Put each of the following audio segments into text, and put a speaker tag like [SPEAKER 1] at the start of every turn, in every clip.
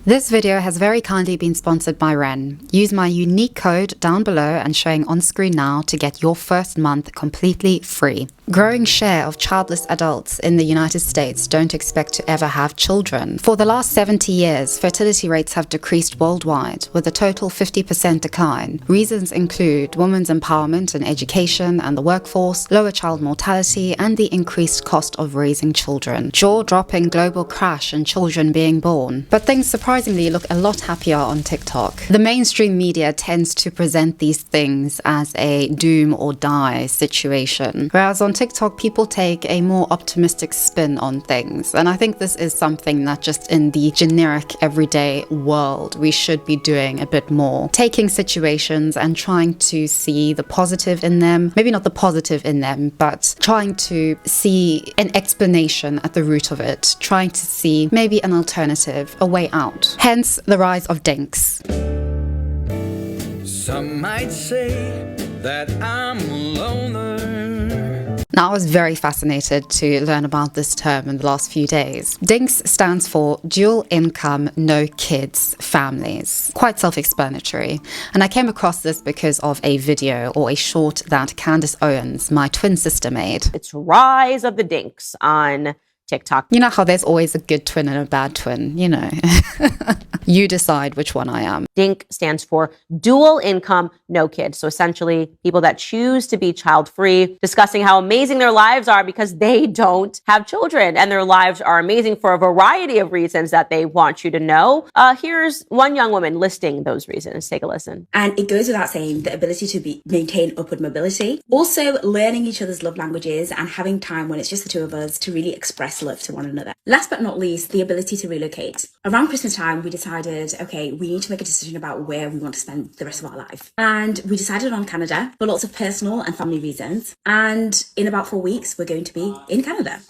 [SPEAKER 1] This video has very kindly been sponsored by Wren. Use my unique code down below and showing on screen now to get your first month completely free. Growing share of childless adults in the United States don't expect to ever have children. For the last 70 years, fertility rates have decreased worldwide, with a total 50% decline. Reasons include women's empowerment and education and the workforce, lower child mortality, and the increased cost of raising children. Jaw-dropping global crash in children being born. But things surprisingly look a lot happier on TikTok. The mainstream media tends to present these things as a doom or die situation, whereas on TikTok people take a more optimistic spin on things. And I think this is something that just in the generic everyday world we should be doing a bit more. Taking situations and trying to see the positive in them. Maybe not the positive in them, but trying to see an explanation at the root of it. Trying to see maybe an alternative, a way out. Hence the rise of DINKs.
[SPEAKER 2] Some might say that I'm a loner.
[SPEAKER 1] Now, I was very fascinated to learn about this term in the last few days. DINKs stands for Dual Income, No Kids Families. Quite self-explanatory. And I came across this because of a video or a short that Candace Owens, my twin sister, made.
[SPEAKER 3] It's Rise of the DINKs on TikTok.
[SPEAKER 1] You know how there's always a good twin and a bad twin, you know. You decide which one I am.
[SPEAKER 3] DINK stands for dual income, no kids. So essentially people that choose to be child-free, discussing how amazing their lives are because they don't have children and their lives are amazing for a variety of reasons that they want you to know. Here's one young woman listing those reasons. Take a listen.
[SPEAKER 4] And it goes without saying, the ability to maintain upward mobility. Also learning each other's love languages and having time when it's just the two of us to really express love to one another. Last but not least, the ability to relocate. Around Christmas time, we decided, okay, we need to make a decision about where we want to spend the rest of our life. And we decided on Canada for lots of personal and family reasons. And in about 4 weeks, we're going to be in Canada.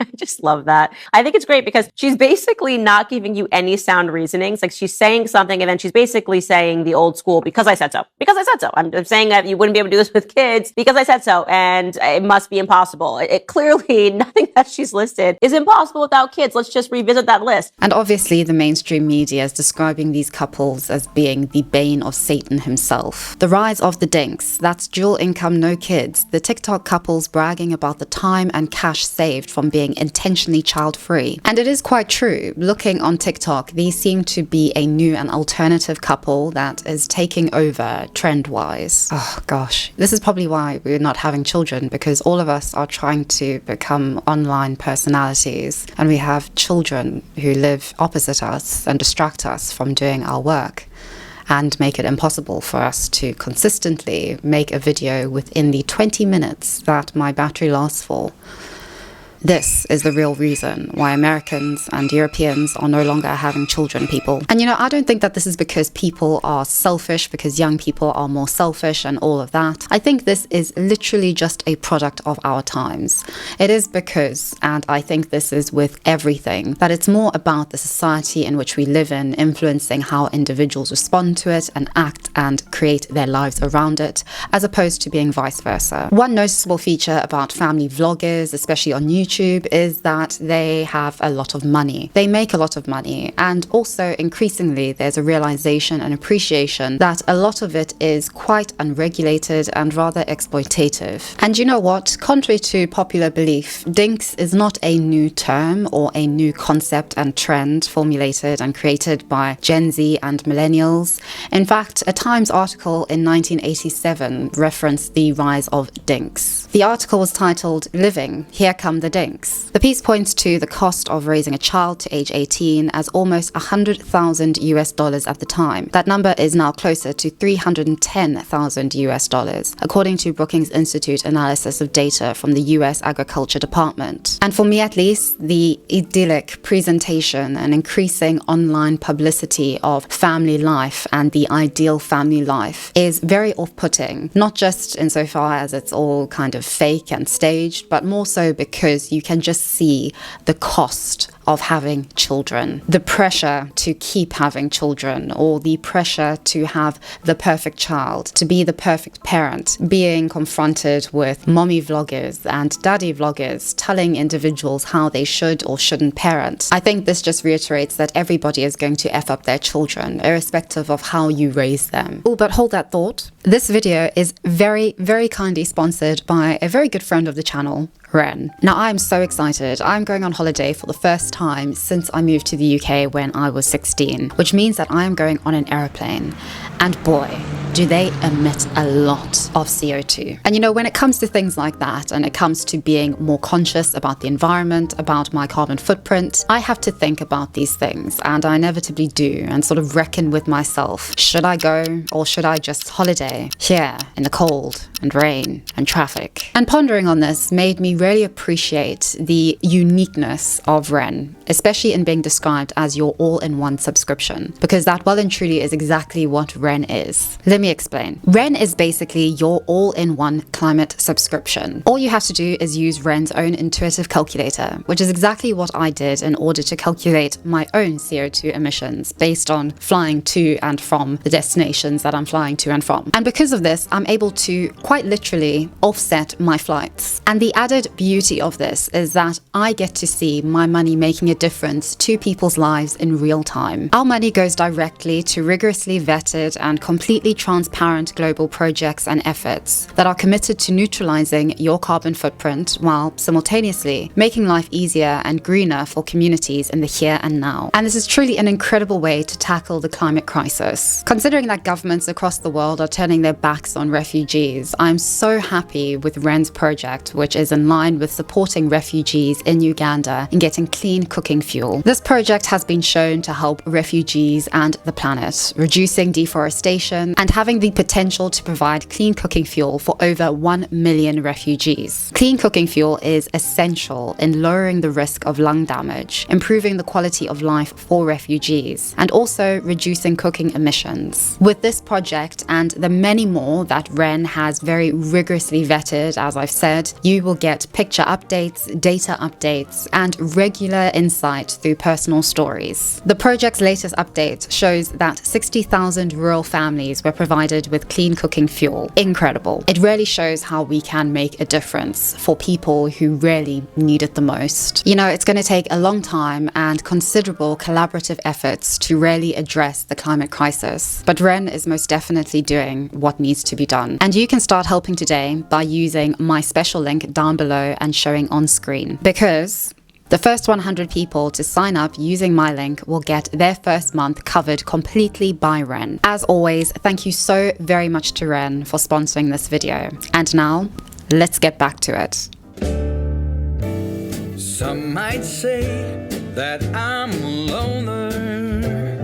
[SPEAKER 3] I just love that. I think it's great because she's basically not giving you any sound reasonings. Like she's saying something and then she's basically saying the old school, because I said so. Because I said so. I'm saying that you wouldn't be able to do this with kids because I said so. And it must be impossible. It clearly, nothing that she's listed is impossible without kids. Let's just revisit that list.
[SPEAKER 1] And obviously the mainstream media is describing these couples as being the bane of Satan himself. The rise of the DINKs, that's dual income, no kids. The TikTok couples bragging about the time and cash saved from being intentionally child-free. And it is quite true. Looking on TikTok, these seem to be a new and alternative couple that is taking over trend-wise. Oh gosh, this is probably why we're not having children, because all of us are trying to become online personalities and we have children who live opposite us and distract us from doing our work and make it impossible for us to consistently make a video within the 20 minutes that my battery lasts for. This is the real reason why Americans and Europeans are no longer having children, people. And you know, I don't think that this is because people are selfish, because young people are more selfish and all of that. I think this is literally just a product of our times. It is because, and I think this is with everything, that it's more about the society in which we live in influencing how individuals respond to it and act and create their lives around it, as opposed to being vice versa. One noticeable feature about family vloggers, especially on YouTube, is that they have a lot of money. They make a lot of money, and also increasingly there's a realization and appreciation that a lot of it is quite unregulated and rather exploitative. And you know what? Contrary to popular belief, DINKs is not a new term or a new concept and trend formulated and created by Gen Z and millennials. In fact, a Times article in 1987 referenced the rise of DINKs. The article was titled, "Living, Here Come the DINKs." The piece points to the cost of raising a child to age 18 as almost $100,000 at the time. That number is now closer to $310,000, according to Brookings Institute analysis of data from the US Agriculture Department. And for me at least, the idyllic presentation and increasing online publicity of family life and the ideal family life is very off-putting, not just insofar as it's all kind of fake and staged, but more so because you can just see the cost of having children. The pressure to keep having children, or the pressure to have the perfect child, to be the perfect parent, being confronted with mommy vloggers and daddy vloggers telling individuals how they should or shouldn't parent. I think this just reiterates that everybody is going to F up their children, irrespective of how you raise them. Oh, but hold that thought. This video is very, very kindly sponsored by a very good friend of the channel, Wren. Now, I'm so excited. I'm going on holiday for the first time since I moved to the UK when I was 16, which means that I am going on an aeroplane. And boy, do they emit a lot of CO2. And you know, when it comes to things like that, and it comes to being more conscious about the environment, about my carbon footprint, I have to think about these things, and I inevitably do, and sort of reckon with myself. Should I go, or should I just holiday here in the cold and rain and traffic? And pondering on this made me really appreciate the uniqueness of Wren, especially in being described as your all-in-one subscription, because that well and truly is exactly what Wren is. Let me explain. Wren is basically your all-in-one climate subscription. All you have to do is use Wren's own intuitive calculator, which is exactly what I did in order to calculate my own CO2 emissions based on flying to and from the destinations that I'm flying to and from. And because of this, I'm able to quite literally offset my flights. And the added beauty of this is that I get to see my money making a difference to people's lives in real time. Our money goes directly to rigorously vetted and completely transparent global projects and efforts that are committed to neutralizing your carbon footprint while simultaneously making life easier and greener for communities in the here and now. And this is truly an incredible way to tackle the climate crisis. Considering that governments across the world are turning their backs on refugees, I'm so happy with Wren's project, which is in line with supporting refugees in Uganda in getting clean cooking fuel. This project has been shown to help refugees and the planet, reducing deforestation and having the potential to provide clean cooking fuel for over 1 million refugees. Clean cooking fuel is essential in lowering the risk of lung damage, improving the quality of life for refugees, and also reducing cooking emissions. With this project and the many more that Wren has very rigorously vetted, as I've said, you will get picture updates, data updates, and regular insight through personal stories. The project's latest update shows that 60,000 rural families were provided with clean cooking fuel. Incredible. It really shows how we can make a difference for people who really need it the most. You know, it's going to take a long time and considerable collaborative efforts to really address the climate crisis, but Wren is most definitely doing what needs to be done. And you can start helping today by using my special link down below and showing on screen, because the first 100 people to sign up using my link will get their first month covered completely by Wren. As always, thank you so very much to Wren for sponsoring this video. And now, let's get back to it.
[SPEAKER 2] Some might say that I'm a loner.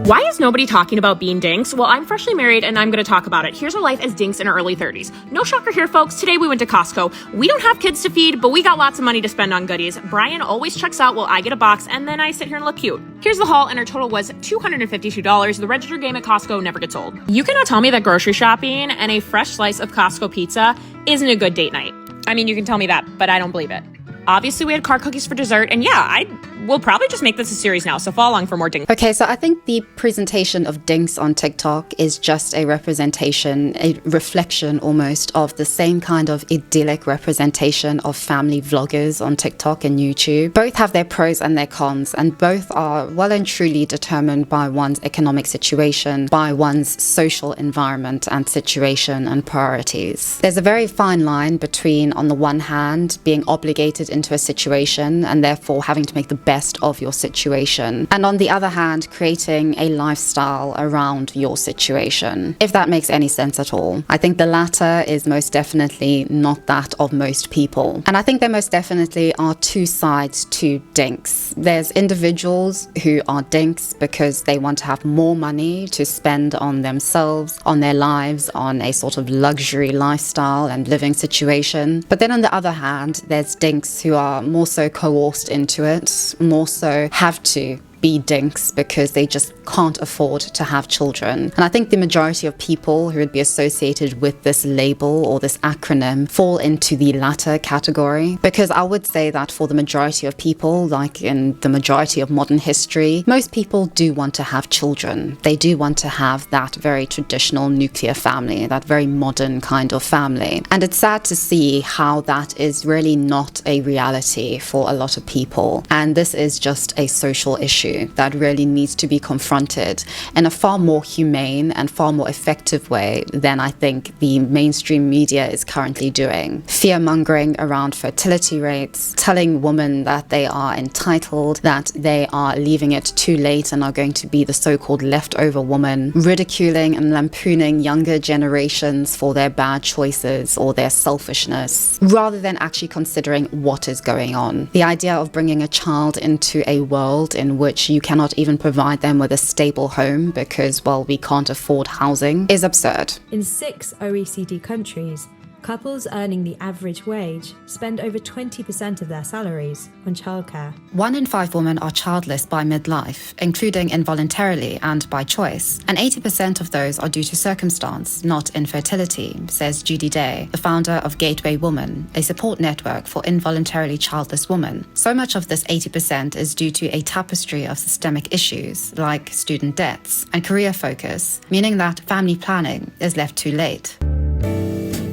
[SPEAKER 5] Why is nobody talking about being dinks? Well, I'm freshly married and I'm going to talk about it. Here's our life as dinks in our early 30s. No shocker here, folks. Today we went to Costco. We don't have kids to feed, but we got lots of money to spend on goodies. Brian always checks out while I get a box, and then I sit here and look cute. Here's the haul, and our total was $252. The register game at Costco never gets old. You cannot tell me that grocery shopping and a fresh slice of Costco pizza isn't a good date night. I mean, you can tell me that, but I don't believe it. Obviously, we had car cookies for dessert, and yeah, we'll probably just make this a series now, so follow along for more dinks.
[SPEAKER 1] Okay, so I think the presentation of dinks on TikTok is just a representation, a reflection almost of the same kind of idyllic representation of family vloggers on TikTok and YouTube. Both have their pros and their cons, and both are well and truly determined by one's economic situation, by one's social environment and situation and priorities. There's a very fine line between, on the one hand, being obligated into a situation and therefore having to make the best of your situation, and on the other hand, creating a lifestyle around your situation, if that makes any sense at all. I think the latter is most definitely not that of most people, and I think there most definitely are two sides to dinks. There's individuals who are dinks because they want to have more money to spend on themselves, on their lives, on a sort of luxury lifestyle and living situation. But then on the other hand, there's dinks who are more so coerced into it, more so have to be dinks because they just can't afford to have children. And I think the majority of people who would be associated with this label or this acronym fall into the latter category, because I would say that for the majority of people, like in the majority of modern history, most people do want to have children. They do want to have that very traditional nuclear family, that very modern kind of family. And it's sad to see how that is really not a reality for a lot of people. And this is just a social issue that really needs to be confronted in a far more humane and far more effective way than I think the mainstream media is currently doing. Fear-mongering around fertility rates, telling women that they are entitled, that they are leaving it too late and are going to be the so-called leftover woman, ridiculing and lampooning younger generations for their bad choices or their selfishness, rather than actually considering what is going on. The idea of bringing a child into a world in which you cannot even provide them with a stable home because, well, we can't afford housing is absurd.
[SPEAKER 6] In 6 OECD countries, couples earning the average wage spend over 20% of their salaries on childcare.
[SPEAKER 1] 1 in 5 women are childless by midlife, including involuntarily and by choice. And 80% of those are due to circumstance, not infertility, says Judy Day, the founder of Gateway Woman, a support network for involuntarily childless women. So much of this 80% is due to a tapestry of systemic issues like student debts and career focus, meaning that family planning is left too late.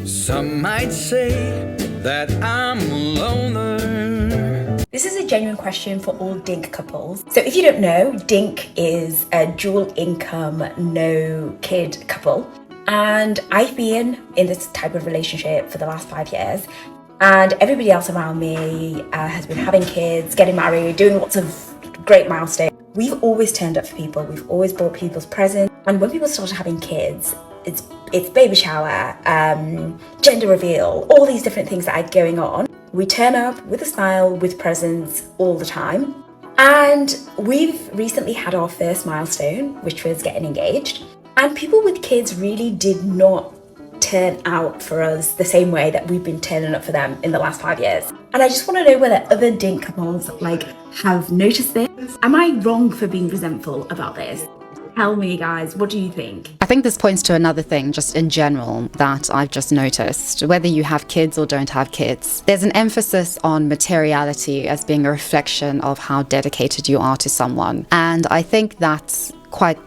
[SPEAKER 2] Some might say that I'm a loner.
[SPEAKER 4] This is a genuine question for all DINK couples. So if you don't know, DINK is a dual income, no kid couple. And I've been in this type of relationship for the last 5 years. And everybody else around me has been having kids, getting married, doing lots of great milestones. We've always turned up for people. We've always bought people's presents. And when people started having kids, it's baby shower, gender reveal, all these different things that are going on. We turn up with a smile, with presents all the time. And we've recently had our first milestone, which was getting engaged. And people with kids really did not turn out for us the same way that we've been turning up for them in the last 5 years. And I just want to know whether other DINK couples have noticed this. Am I wrong for being resentful about this? Tell me, guys, what do you think?
[SPEAKER 1] I think this points to another thing just in general that I've just noticed. Whether you have kids or don't have kids, there's an emphasis on materiality as being a reflection of how dedicated you are to someone. And I think that's quite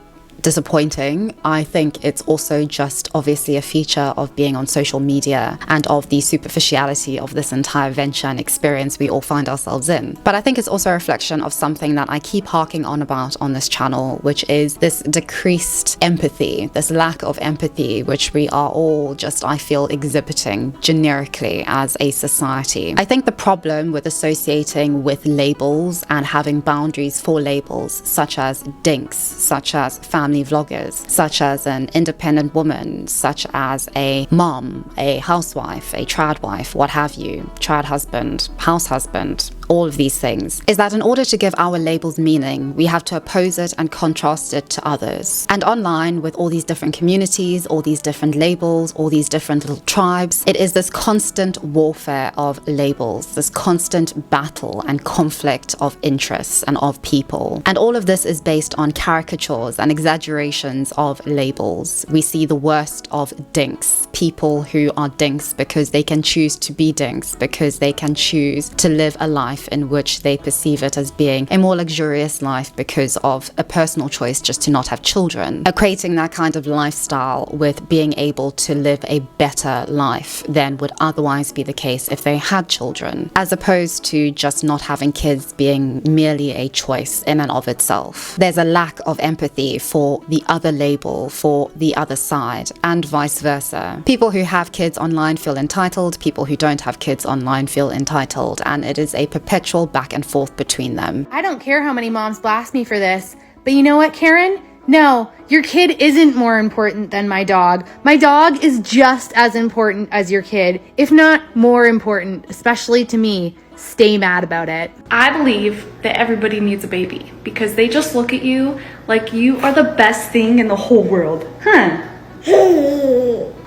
[SPEAKER 1] disappointing. I think it's also just obviously a feature of being on social media and of the superficiality of this entire venture and experience we all find ourselves in. But I think it's also a reflection of something that I keep harking on about on this channel, which is this decreased empathy, this lack of empathy, which we are all just, I feel, exhibiting generically as a society. I think the problem with associating with labels and having boundaries for labels, such as DINKs, such as family vloggers, such as an independent woman, such as a mom, a housewife, a trad wife, what have you, trad husband, house husband, all of these things, is that in order to give our labels meaning, we have to oppose it and contrast it to others. And online, with all these different communities, all these different labels, all these different little tribes, it is this constant warfare of labels, this constant battle and conflict of interests and of people. And all of this is based on caricatures and exaggerations of labels. We see the worst of dinks, people who are dinks because they can choose to be dinks, because they can choose to live a life in which they perceive it as being a more luxurious life because of a personal choice just to not have children, equating that kind of lifestyle with being able to live a better life than would otherwise be the case if they had children, as opposed to just not having kids being merely a choice in and of itself. There's a lack of empathy for the other label, for the other side, and vice versa. People who have kids online feel entitled, people who don't have kids online feel entitled, and it is a perpetual back and forth between them.
[SPEAKER 7] I don't care how many moms blast me for this, but you know what, Karen? No, your kid isn't more important than my dog. My dog is just as important as your kid, if not more important, especially to me. Stay mad about it.
[SPEAKER 8] I believe that everybody needs a baby because they just look at you like you are the best thing in the whole world.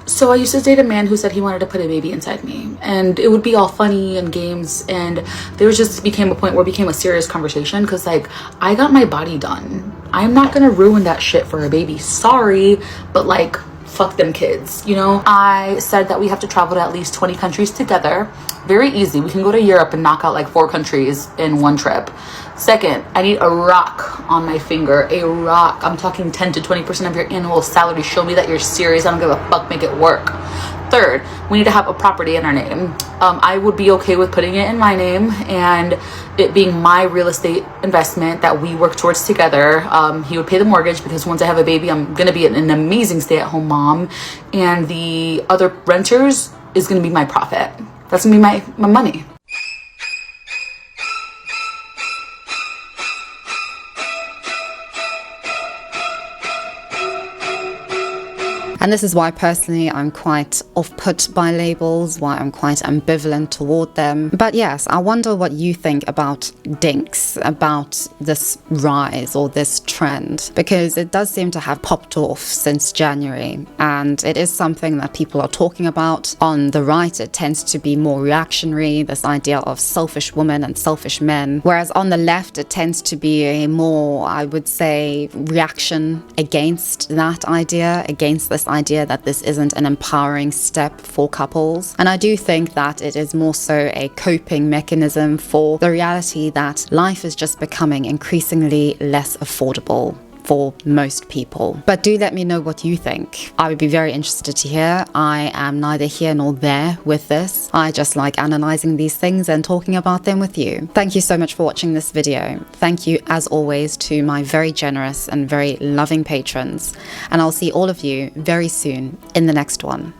[SPEAKER 9] So I used to date a man who said he wanted to put a baby inside me, and it would be all funny and games, and there just became a point where it became a serious conversation because like I got my body done. I'm not gonna ruin that shit for a baby, sorry, but like fuck them kids, you know? I said that we have to travel to at least 20 countries together. Very easy. We can go to Europe and knock out like 4 countries in one trip. Second, I need a rock on my finger. A rock. I'm talking 10 to 20% of your annual salary. Show me that you're serious. I don't give a fuck. Make it work. Third, we need to have a property in our name. I would be okay with putting it in my name and it being my real estate investment that we work towards together. He would pay the mortgage because once I have a baby, I'm going to be an amazing stay-at-home mom. And the other renters is going to be my profit. That's going to be my money.
[SPEAKER 1] And this is why personally I'm quite off-put by labels, why I'm quite ambivalent toward them. But yes, I wonder what you think about DINKs, about this rise or this trend, because it does seem to have popped off since January, and it is something that people are talking about. On the right, it tends to be more reactionary, this idea of selfish women and selfish men, whereas on the left, it tends to be a more, I would say, reaction against that idea, against this idea that this isn't an empowering step for couples. And I do think that it is more so a coping mechanism for the reality that life is just becoming increasingly less affordable for most people. But do let me know what you think. I would be very interested to hear. I am neither here nor there with this. I just like analyzing these things and talking about them with you. Thank you so much for watching this video. Thank you as always to my very generous and very loving patrons. And I'll see all of you very soon in the next one.